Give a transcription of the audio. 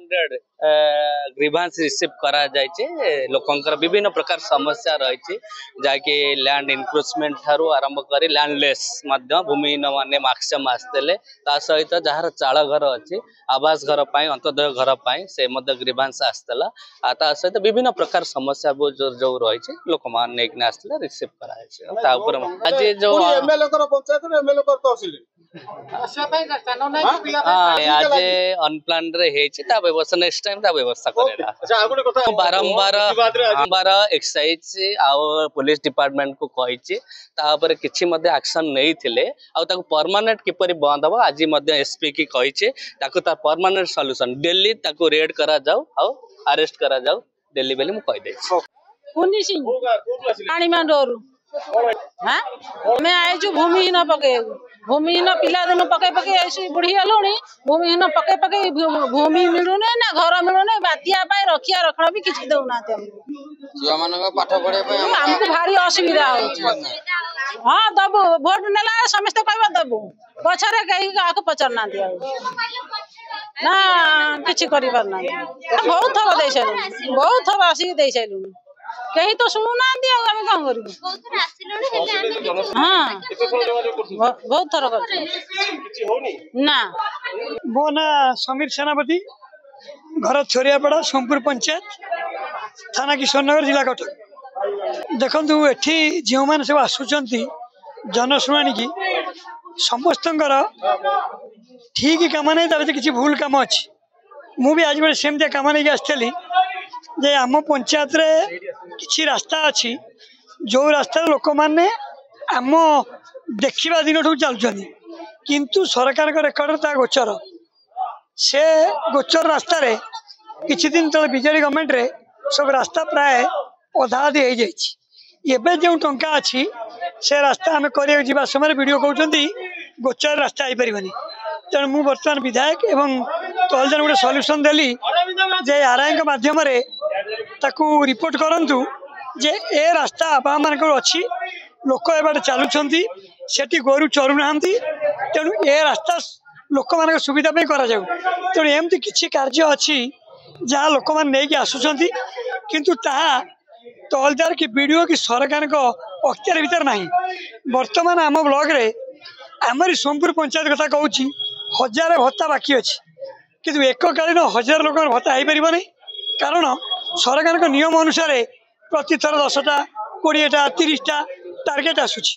100 grievance receive करा जायचे लोकंकर विभिन्न प्रकार समस्या रही जाकि लैंड इनक्रोचमेंट ठारू आरंभ करी लैंडलेस भूमिहीन माने मैक्सिमम आसते सहित जार चाल घर अच्छी आवास घर पाई अंत्योदय घर पाई से ग्रीवांस आसला सहित विभिन्न प्रकार समस्या जो रही लोक मैंने आसते रिसीव करा आज जो आज अनप्लान व्यवस्था नेक्स्ट टाइम व्यवस्था करेगा बारंबार एक्साइज पुलिस डिपार्टमेंट को कही किसी एक्शन नहीं परमानेंट किपर बंद हम आज एसपी की कही परमानेंट सॉल्यूशन डेली रेड करा जाऊ अरेस्ट करा जाऊ डेली बेली मु कही मैं आईचु भूमिहीन पके भूमिहीन पिला दिन पके पके ऐसी बुढ़ी हलुणी भूमिहीन पके पके भूमि मिलुने ना घर मिलुने बातिया पाए रखिया रखना भी किछि दउना ते छुआ पाठ पढ़े हमको भारी असुविधा हो हाँ दबु वोट नेला समस्त कहबा दबु पछरे कहि आको पचरना दिया ना किछि करि परना बहुत थर दे छलु बहुत थर आसी दे छलु कहीं तो सुनु ना दिया हम काम करू हाँ बहुत थर कर ना मो ना समीर सेनापति घर छोरियापड़ा सोमपुर पंचायत थाना किशोरनगर जिला कटक देखु एठी जो मैंने सब आसुंच जनशुणी की समस्त ठीक कम नहीं किसी भूल कम अच्छी मुझे आज बड़े सेमती कम नहीं आसली जे आम पंचायत रे किसी रास्ता अच्छी जो रास्ता लोक मैंने आम देखा दिन चलुं किंतु सरकार रेकर्ड ता गोचर से गोचर रास्ता रे किछि दिन तले बीजेडी गवर्नमेंट रे सब रास्ता प्राय अधा अधी हो जाए जो टंका अच्छी से रास्ता आम कर समय वीडियो कहते गोचर रास्ता हो पारनी तेणु मुझे बर्तमान विधायक एवं तहलदार गोटे सल्यूशन देली जे आरआई माध्यम रिपोर्ट करंतु जे ए रास्ता आप मान अच्छी लोक एबार चलुंट से गोरु चलुना तेणु ए रास्ता लोक मान सुविधा करा तेणु एमती किसी कार्य अच्छी जहाँ लोक मैंने आसुंच किंतु ताहा तहलदार कि वीडियो कि सरकार अख्तियार भीतर ना बर्तमान आम ब्लॉक रे आमरी सोमपुर पंचायत कथा कहूँ 1000 भत्ता बाकी अच्छी किंतु एककालीन 1000 लोक भत्ता हो पार नहीं कारण सरकार नियम अनुसार प्रति थर 10टा 20टा 30टा टार्गेट आसूची